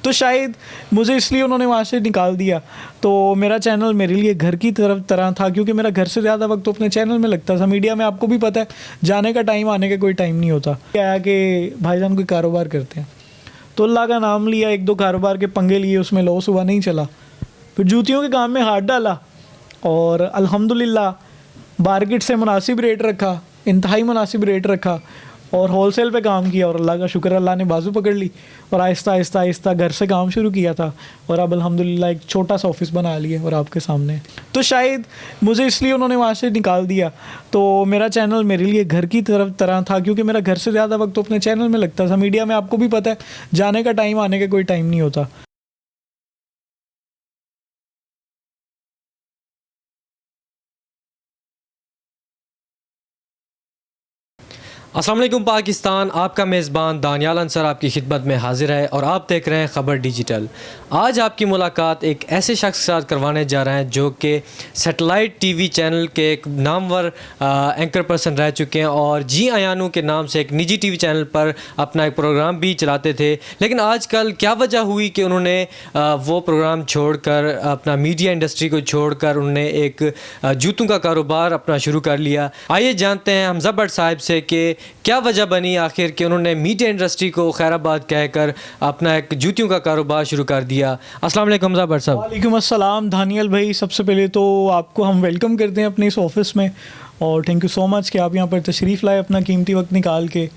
तो शायद मुझे इसलिए उन्होंने वहाँ से निकाल दिया। तो मेरा चैनल मेरे लिए घर की तरह था, क्योंकि मेरा घर से ज़्यादा वक्त तो अपने चैनल में लगता था। मीडिया में आपको भी पता है, जाने का टाइम आने का कोई टाइम नहीं होता। क्या है कि भाईजान कोई कारोबार करते हैं, तो अल्लाह का नाम लिया, एक दो कारोबार के पंगे लिए, उसमें लॉस हुआ, नहीं चला। फिर जूतियों के काम में हाथ डाला और अल्हम्दुलिल्लाह मार्केट से मुनासिब रेट रखा, इंतहाई मुनासिब रेट रखा और होलसेल पे काम किया। और अल्लाह का शुक्र, अल्लाह ने बाजू पकड़ ली और आहिस्ता आहिस्ता आहिस्ता घर से काम शुरू किया था और अब अल्हम्दुलिल्लाह एक छोटा सा ऑफिस बना लिया और आपके सामने। तो शायद मुझे इसलिए उन्होंने वहाँ से निकाल दिया। तो मेरा चैनल मेरे लिए घर की तरह था, क्योंकि मेरा घर से ज़्यादा वक्त तो अपने चैनल में लगता था। मीडिया में आपको भी पता है, जाने का टाइम आने का कोई टाइम नहीं होता। अस्सलाम वालेकुम पाकिस्तान, आपका मेज़बान दानियाल अंसर आपकी खिदमत में हाजिर है और आप देख रहे हैं ख़बर डिजिटल। आज आपकी मुलाकात एक ऐसे शख्स के साथ करवाने जा रहे हैं जो कि सैटेलाइट टीवी चैनल के एक नामवर एंकर पर्सन रह चुके हैं और जी अयानू के नाम से एक निजी टीवी चैनल पर अपना एक प्रोग्राम भी चलाते थे। लेकिन आजकल क्या वजह हुई कि उन्होंने वो प्रोग्राम छोड़कर, अपना मीडिया इंडस्ट्री को छोड़कर उन्होंने एक जूतों का कारोबार अपना शुरू कर लिया। आइए जानते हैं हमज़ा भट्ट साहब से कि क्या वजह बनी आखिर कि उन्होंने मीडिया इंडस्ट्री को खैराबाद कहकर अपना एक जूतियों का कारोबार शुरू कर दिया। अस्सलाम वालेकुम हमज़ा भट्ट साहब। वालेकुम अस्सलाम दानियल भाई, सबसे पहले तो आपको हम वेलकम करते हैं अपने इस ऑफिस में और थैंक यू सो मच कि आप यहाँ पर तशरीफ़ लाए अपना कीमती वक्त निकाल के।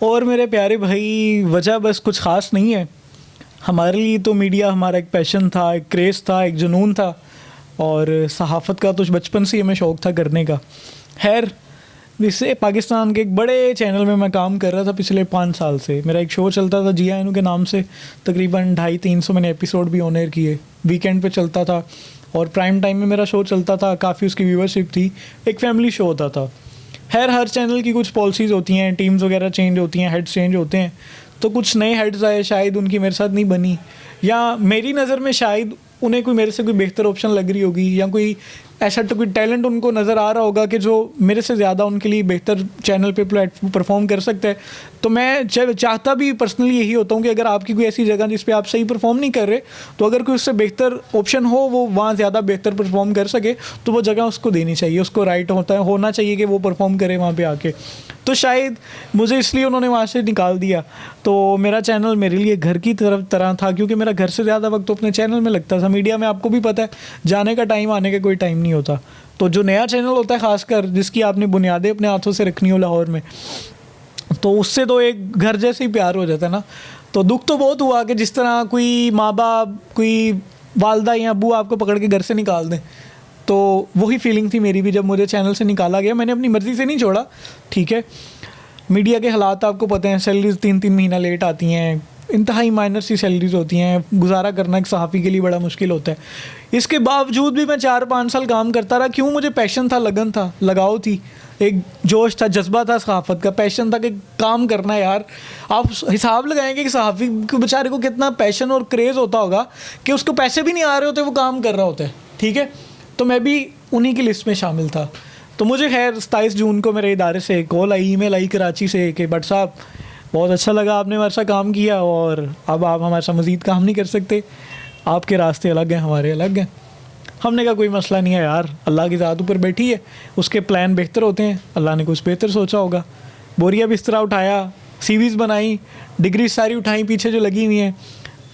और मेरे प्यारे भाई, वजह बस कुछ ख़ास नहीं है। हमारे लिए तो मीडिया हमारा एक पैशन था, एक क्रेज़ था, एक जुनून था और सहाफ़त का तो बचपन से ही हमें शौक़ था करने का। खैर, इससे पाकिस्तान के एक बड़े चैनल में मैं काम कर रहा था पिछले 5 साल से। मेरा एक शो चलता था जी अयानू के नाम से, तकरीबन 250-300 मैंने एपिसोड भी ऑन एयर किए। वीकेंड पे चलता था और प्राइम टाइम में मेरा शो चलता था, काफ़ी उसकी व्यूअरशिप थी, एक फैमिली शो होता था। खैर, हर चैनल की कुछ पॉलिसीज़ होती हैं, टीम्स वगैरह चेंज होती हैं, हेड्स चेंज होते हैं। तो कुछ नए हेड्स आए, शायद उनकी मेरे साथ नहीं बनी, या मेरी नज़र में शायद उन्हें कोई मेरे से कोई बेहतर ऑप्शन लग रही होगी, या कोई ऐसा तो कोई टैलेंट उनको नज़र आ रहा होगा कि जो मेरे से ज़्यादा उनके लिए बेहतर चैनल पे परफॉर्म कर सकता है। तो मैं चाहता भी पर्सनली यही होता हूँ कि अगर आपकी कोई ऐसी जगह जिस पे आप सही परफॉर्म नहीं कर रहे, तो अगर कोई उससे बेहतर ऑप्शन हो, वो वहाँ ज़्यादा बेहतर परफॉर्म कर सके, तो वो जगह उसको देनी चाहिए, उसको राइट होना चाहिए कि वो परफॉर्म करे वहाँ पर आके। तो शायद मुझे इसलिए उन्होंने वहाँ से निकाल दिया। तो मेरा चैनल मेरे लिए घर की तरह था, क्योंकि मेरा घर से ज़्यादा वक्त तो अपने चैनल में लगता था। मीडिया में आपको भी पता है, जाने का टाइम आने का कोई टाइम नहीं होता। तो जो नया चैनल होता है, ख़ासकर जिसकी आपने बुनियादें अपने हाथों से रखनी हो लाहौर में, तो उससे तो एक घर जैसे ही प्यार हो जाता है ना। तो दुख तो बहुत हुआ कि जिस तरह कोई माँ बाप, कोई वालदा या अबू आपको पकड़ के घर से निकाल दें, तो वही फीलिंग थी मेरी भी जब मुझे चैनल से निकाला गया। मैंने अपनी मर्ज़ी से नहीं छोड़ा, ठीक है। मीडिया के हालात आपको पता हैं, सैलरीज़ 3-3 महीना लेट आती हैं, इंतहाई माइनर सी सैलरीज़ होती हैं, गुजारा करना एक सहाफ़ी के लिए बड़ा मुश्किल होता है। इसके बावजूद भी मैं 4-5 साल काम करता रहा। क्यों? मुझे पैशन था, लगन था, लगाव थी, एक जोश था, जज्बा था सहाफ़त का, पैशन था कि काम करना है यार। आप हिसाब लगाएंगे कि सहाफ़ी को बेचारे को कितना पैशन और क्रेज़ होता होगा कि उसको पैसे भी नहीं आ रहे होते, वो काम कर रहा होता है, ठीक है। तो मैं भी उन्हीं की लिस्ट में शामिल था। तो मुझे खैर 27 जून को मेरे इदारे से कॉल आई, ईमेल आई कराची से कि भट्ट साहब, बहुत अच्छा लगा आपने हमारे साथ काम किया और अब आप हमारे साथ मज़ीद काम नहीं कर सकते, आपके रास्ते अलग हैं, हमारे अलग हैं। हमने कहा कोई मसला नहीं है यार, अल्लाह की ज़ात ऊपर बैठी है, उसके प्लान बेहतर होते हैं, अल्लाह ने कुछ बेहतर सोचा होगा। बोरिया बिस्तरा उठाया, सीवीज़ बनाई, डिग्री सारी उठाई पीछे जो लगी हुई हैं,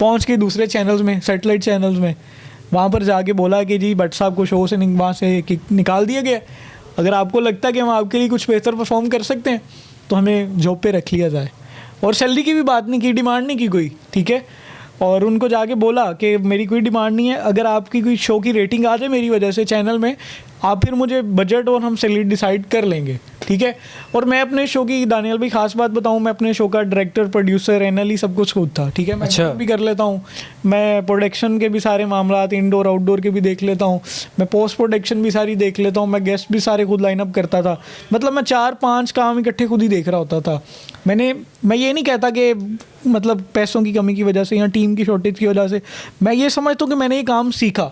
पहुँच के दूसरे चैनल्स में, सेटेलाइट चैनल्स में, वहाँ पर जाके बोला कि जी भट्ट साहब को शो से वहाँ से निकाल दिया गया। अगर आपको लगता है कि हम आपके लिए कुछ बेहतर परफॉर्म कर सकते हैं, तो हमें जॉब पे रख लिया जाए। और सैलरी की भी बात नहीं की, डिमांड नहीं की कोई, ठीक है। और उनको जाके बोला कि मेरी कोई डिमांड नहीं है, अगर आपकी कोई शो की रेटिंग आ जाए मेरी वजह से चैनल में, आप फिर मुझे बजट और हम सैलरी डिसाइड कर लेंगे, ठीक है। और मैं अपने शो की, दानियल भाई ख़ास बात बताऊं, मैं अपने शो का डायरेक्टर, प्रोड्यूसर, एनएलई सब कुछ खुद था, ठीक है। मैं अच्छा। भी कर लेता हूं, मैं प्रोडक्शन के भी सारे मामला, इंडोर आउटडोर के भी देख लेता हूं, मैं पोस्ट प्रोडक्शन भी सारी देख लेता हूं, मैं गेस्ट भी सारे खुद लाइनअप करता था। मतलब मैं 4-5 काम इकट्ठे खुद ही देख रहा होता था। मैं ये नहीं कहता कि मतलब पैसों की कमी की वजह से या टीम की शॉर्टेज की वजह से, मैं ये समझता हूँ कि मैंने ये काम सीखा,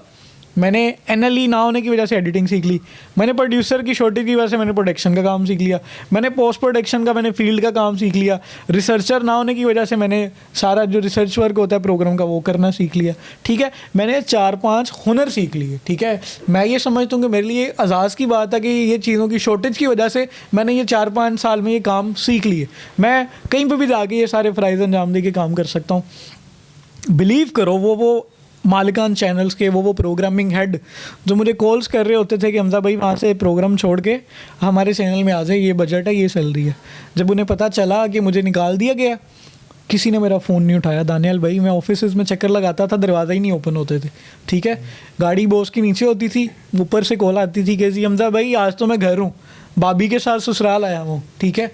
मैंने NLE ना होने की वजह से एडिटिंग सीख ली, मैंने प्रोड्यूसर की शॉर्टेज की वजह से मैंने प्रोडक्शन का काम सीख लिया, मैंने पोस्ट प्रोडक्शन का मैंने फील्ड का काम सीख लिया, रिसर्चर ना होने की वजह से मैंने सारा जो रिसर्च वर्क होता है प्रोग्राम का वो करना सीख लिया। ठीक है, मैंने 4-5 हुनर सीख लिए। ठीक है, मैं ये समझता हूँ कि मेरे लिए एजाज़ की बात है कि ये चीज़ों की शॉर्टेज की वजह से मैंने ये 4-5 साल में ये काम सीख लिए। मैं कहीं पर भी जाके ये सारे फ़राइज़ अंजाम दे के काम कर सकता हूँ। बिलीव करो, वो मालिकान चैनल्स के वो प्रोग्रामिंग हेड जो मुझे कॉल्स कर रहे होते थे कि हमजा भाई वहाँ से प्रोग्राम छोड़ के हमारे चैनल में आ जाए, ये बजट है, ये सैलरी है, जब उन्हें पता चला कि मुझे निकाल दिया गया, किसी ने मेरा फ़ोन नहीं उठाया। दानियाल भाई, मैं ऑफिस में चक्कर लगाता था, दरवाज़ा ही नहीं ओपन होते थे। ठीक है, गाड़ी बॉस की नीचे होती थी, ऊपर से कॉल आती थी कि जी हमजा भाई आज तो मैं घर हूँ, भाभी के साथ ससुराल आया हूँ। ठीक है,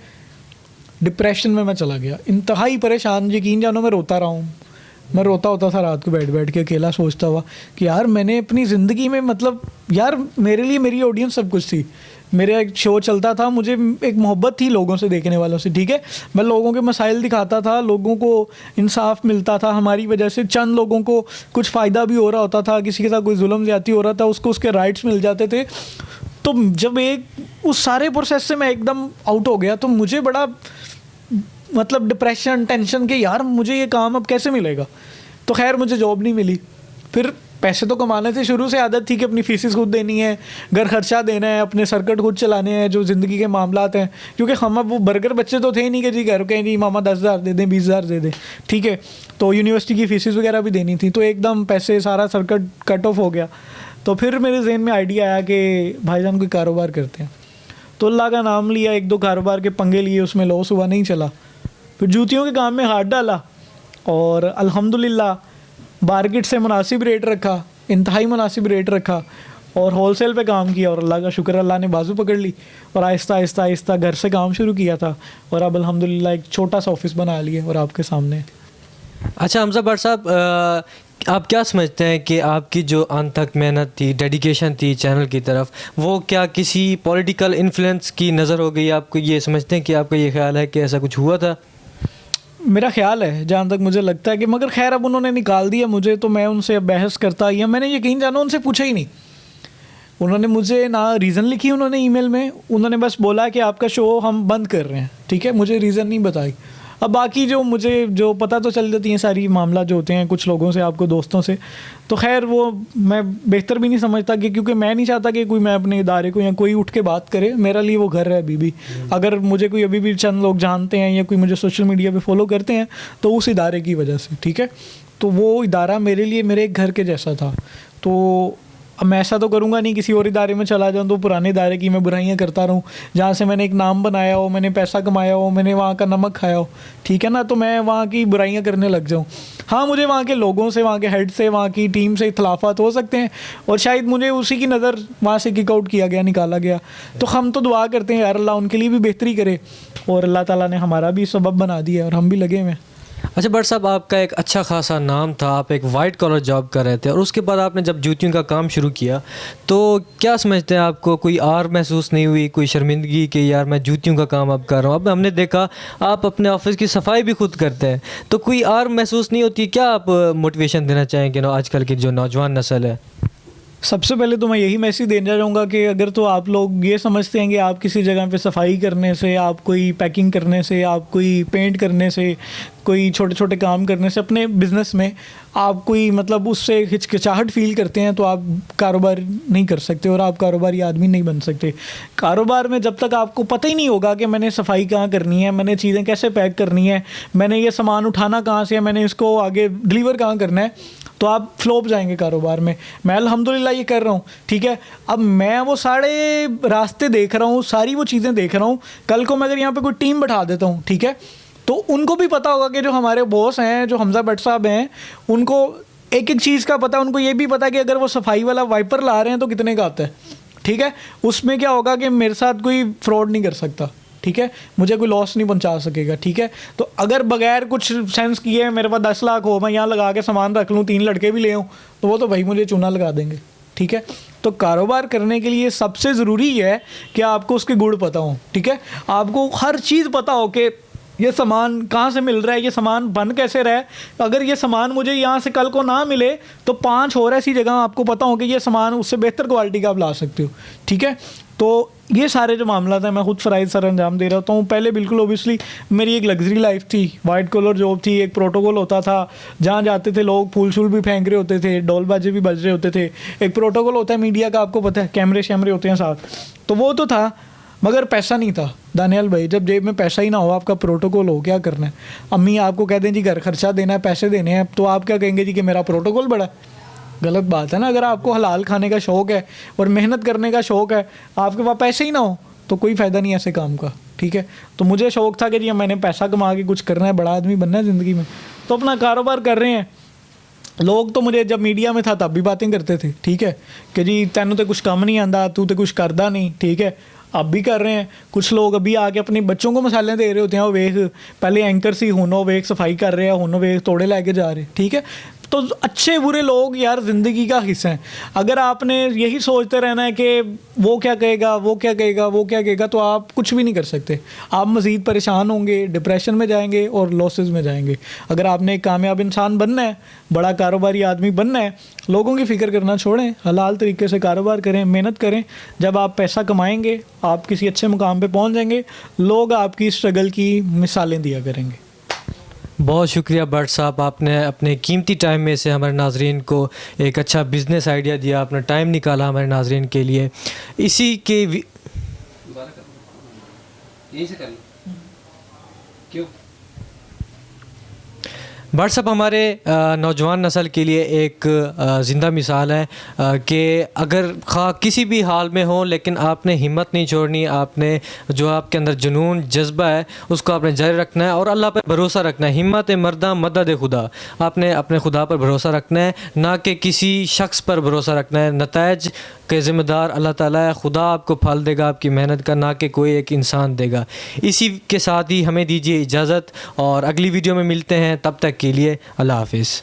डिप्रेशन में मैं चला गया, इंतहाई परेशान, यकीन जानो मैं रोता रहा हूँ। मैं रोता होता था रात को बैठ के अकेला, सोचता हुआ कि यार मैंने अपनी ज़िंदगी में मतलब यार मेरे लिए मेरी ऑडियंस सब कुछ थी, मेरा एक शो चलता था, मुझे एक मोहब्बत थी लोगों से, देखने वालों से। ठीक है, मैं लोगों के मसाइल दिखाता था, लोगों को इंसाफ मिलता था, हमारी वजह से चंद लोगों को कुछ फ़ायदा भी हो रहा होता था, किसी के साथ कोई जुल्म ज़्यादती हो रहा था उसको उसके राइट्स मिल जाते थे। तो जब उस सारे प्रोसेस से मैं एकदम आउट हो गया तो मुझे बड़ा मतलब डिप्रेशन, टेंशन के यार मुझे ये काम अब कैसे मिलेगा। तो खैर मुझे जॉब नहीं मिली। फिर पैसे तो कमाने से शुरू से आदत थी कि अपनी फीसेस खुद देनी है, घर खर्चा देना है, अपने सर्किट खुद चलाने हैं, जो ज़िंदगी के मामलात हैं। क्योंकि हम अब वो बर्गर बच्चे तो थे ही नहीं कि जी घर कहें जी मामा 10,000 दे दें, 20,000 दे दें। ठीक है, तो यूनिवर्सिटी की फीसेस वगैरह भी देनी थी, तो एकदम पैसे सारा सर्किट कट ऑफ हो गया। तो फिर मेरे जहन में आइडिया आया कि भाईजान कोई कारोबार करते हैं। तो अल्लाह का नाम लिया, 1-2 कारोबार के पंगे लिए, उसमें लॉस हुआ, नहीं चला। फिर जूतियों के काम में हाथ डाला और अल्हम्दुलिल्लाह मार्केट से मुनासिब रेट रखा, इंतहाई मुनासिब रेट रखा और होलसेल पे काम किया और अल्लाह का शुक्र, अल्लाह ने बाजू पकड़ ली और आहिस्ता घर से काम शुरू किया था और अब अल्हम्दुलिल्लाह एक छोटा सा ऑफिस बना लिया और आपके सामने। अच्छा हमजा भट्ट साहब, आप क्या समझते हैं कि आपकी जो अनथक मेहनत थी, डेडिकेशन थी चैनल की तरफ, वो क्या किसी पॉलिटिकल इन्फ्लुएंस की नज़र हो गई आपको? ये समझते हैं कि आपका ये ख्याल है कि ऐसा कुछ हुआ था? मेरा ख्याल है, जहाँ तक मुझे लगता है कि, मगर खैर अब उन्होंने निकाल दिया मुझे तो मैं उनसे बहस करता, या मैंने यकीन जानो उनसे पूछा ही नहीं। उन्होंने मुझे ना रीज़न लिखी उन्होंने ईमेल में, उन्होंने बस बोला कि आपका शो हम बंद कर रहे हैं। ठीक है, मुझे रीज़न नहीं बताई। अब बाकी जो पता तो चल जाती हैं सारी मामला जो होते हैं कुछ लोगों से, आपको दोस्तों से, तो खैर वो मैं बेहतर भी नहीं समझता कि, क्योंकि मैं नहीं चाहता कि कोई मैं अपने इदारे को या कोई उठ के बात करे। मेरा लिए वो घर है अभी भी। अगर मुझे कोई अभी भी चंद लोग जानते हैं या कोई मुझे सोशल मीडिया पे फॉलो करते हैं तो उस इदारे की वजह से। ठीक है, तो वो इदारा मेरे लिए मेरे एक घर के जैसा था। तो अब मैं ऐसा तो करूँगा नहीं किसी और इदारे में चला जाऊँ तो पुराने इदारे की मैं बुराइयाँ करता रहूँ, जहाँ से मैंने एक नाम बनाया हो, मैंने पैसा कमाया हो, मैंने वहाँ का नमक खाया हो। ठीक है ना, तो मैं वहाँ की बुराइयाँ करने लग जाऊँ। हाँ, मुझे वहाँ के लोगों से, वहाँ के हेड से, वहाँ की टीम से इख्तलाफात हो सकते हैं और शायद मुझे उसी की नज़र वहाँ से किक आउट किया गया, निकाला गया। तो हम तो दुआ करते हैं यार अल्लाह उनके लिए भी बेहतरी करे और अल्लाह ताला ने हमारा भी सबब बना दिया और हम भी लगे हुए हैं। अच्छा भट्ट साहब, आपका एक अच्छा खासा नाम था, आप एक वाइट कॉलर जॉब कर रहे थे और उसके बाद आपने जब जूतियों का काम शुरू किया तो क्या समझते हैं, आपको कोई आर महसूस नहीं हुई, कोई शर्मिंदगी कि यार मैं जूतियों का काम अब कर रहा हूँ? अब हमने देखा आप अपने ऑफिस की सफाई भी खुद करते हैं, तो कोई आर महसूस नहीं होती? क्या आप मोटिवेशन देना चाहेंगे ना आजकल की जो नौजवान नस्ल है? सबसे पहले तो मैं यही मैसेज देना चाहूँगा कि अगर तो आप लोग ये समझते हैं कि आप किसी जगह पे सफाई करने से, आप कोई पैकिंग करने से, आप कोई पेंट करने से, कोई छोटे छोटे काम करने से अपने बिज़नेस में आप कोई मतलब उससे हिचकिचाहट फील करते हैं तो आप कारोबार नहीं कर सकते और आप कारोबारी आदमी नहीं बन सकते। कारोबार में जब तक आपको पता ही नहीं होगा कि मैंने सफाई कहाँ करनी है, मैंने चीज़ें कैसे पैक करनी है, मैंने ये सामान उठाना कहाँ से है, मैंने इसको आगे डिलीवर कहाँ करना है, तो आप फ्लॉप जाएंगे कारोबार में। मैं अल्हम्दुलिल्लाह ये कर रहा हूँ। ठीक है, अब मैं वो सारे रास्ते देख रहा हूँ, सारी वो चीज़ें देख रहा हूँ। कल को मैं अगर यहाँ पे कोई टीम बैठा देता हूँ, ठीक है, तो उनको भी पता होगा कि जो हमारे बॉस हैं, जो हमजा भट्ट साहब हैं, उनको एक एक चीज़ का पता है। उनको ये भी पता है कि अगर वो सफाई वाला वाइपर ला रहे हैं तो कितने का आता है। ठीक है, उसमें क्या होगा कि मेरे साथ कोई फ्रॉड नहीं कर सकता। ठीक है, मुझे कोई लॉस नहीं पहुंचा सकेगा। ठीक है, तो अगर बगैर कुछ सेंस किए मेरे पास 10 लाख हो, मैं यहाँ लगा के सामान रख लूँ, 3 लड़के भी ले आऊँ, तो वो तो भाई मुझे चूना लगा देंगे। ठीक है, तो कारोबार करने के लिए सबसे ज़रूरी है कि आपको उसके गुण पता हो। ठीक है, आपको हर चीज़ पता हो कि ये सामान कहाँ से मिल रहा है, ये सामान बन कैसे रहा है। अगर ये सामान मुझे यहाँ से कल को ना मिले तो 5 और ऐसी जगह आपको पता हो कि ये सामान उससे बेहतर क्वालिटी का आप ला सकते हो, ठीक है। तो ये सारे जो मामला था मैं खुद फ़राइज़ सर अंजाम दे रहा हूँ। पहले बिल्कुल ओबियसली मेरी एक लग्जरी लाइफ थी, वाइट कॉलर जॉब थी, एक प्रोटोकॉल होता था, जहाँ जाते थे लोग फूल शूल भी फेंक रहे होते थे, डोल बाजे भी बज रहे होते थे। एक प्रोटोकॉल होता है मीडिया का, आपको पता है, कैमरे शैमरे होते हैं साथ, तो वो तो था, मगर पैसा नहीं था। दानियाल भाई, जब जेब में पैसा ही ना हो, आपका प्रोटोकॉल हो, क्या करना है। अम्मी आपको कह दें जी घर खर्चा देना है, पैसे देने हैं, तो आप क्या कहेंगे जी कि मेरा प्रोटोकॉल बड़ा है। गलत बात है ना। अगर आपको हलाल खाने का शौक़ है और मेहनत करने का शौक़ है, आपके पास पैसे ही ना हो तो कोई फ़ायदा नहीं है ऐसे काम का, ठीक है। तो मुझे शौक़ था कि जी मैंने पैसा कमा के कुछ करना है, बड़ा आदमी बनना है ज़िंदगी में, तो अपना कारोबार कर रहे हैं। लोग तो मुझे जब मीडिया में था तब भी बातें करते थे, ठीक है, कि जी तेनू तो कुछ काम नहीं आंदा, तू तो कुछ करदा नहीं, ठीक है। अब भी कर रहे हैं। कुछ लोग अभी आके अपने बच्चों को मसाले दे रहे होते हैं, वो वेख पहले एंकर सी, हुनो वेख सफाई कर रहे हैं, हुनो वेख तोड़े लेके जा रहे हैं, ठीक है। तो अच्छे बुरे लोग यार ज़िंदगी का हिस्सा हैं। अगर आपने यही सोचते रहना है कि वो क्या कहेगा, वो क्या कहेगा, वो क्या कहेगा, तो आप कुछ भी नहीं कर सकते। आप मज़ीद परेशान होंगे, डिप्रेशन में जाएंगे और लॉसेस में जाएंगे। अगर आपने एक कामयाब इंसान बनना है, बड़ा कारोबारी आदमी बनना है, लोगों की फ़िक्र करना छोड़ें, हलाल तरीके से कारोबार करें, मेहनत करें। जब आप पैसा कमाएंगे, आप किसी अच्छे मुकाम पे पहुंच जाएंगे, लोग आपकी स्ट्रगल की मिसालें दिया करेंगे। बहुत शुक्रिया भट्ट साहब, आपने अपने कीमती टाइम में से हमारे नाजरीन को एक अच्छा बिज़नेस आइडिया दिया, अपना टाइम निकाला हमारे नाजरीन के लिए। इसी के क्यों भट्ट साहब हमारे नौजवान नस्ल के लिए एक ज़िंदा मिसाल है कि अगर खा किसी भी हाल में हो, लेकिन आपने हिम्मत नहीं छोड़नी, आपने जो आपके अंदर जुनून जज्बा है उसको आपने जारी रखना है और अल्लाह पर भरोसा रखना है। हिम्मत मर्दा मदद खुदा, आपने अपने खुदा पर भरोसा रखना है, ना कि किसी शख्स पर भरोसा रखना है। नताइज के ज़िम्मेदार अल्लाह ताला है, खुदा आपको फल देगा आपकी मेहनत का, ना कि कोई एक इंसान देगा। इसी के साथ ही हमें दीजिए इजाज़त और अगली वीडियो में मिलते हैं, तब तक के लिए अल्लाह हाफिज़।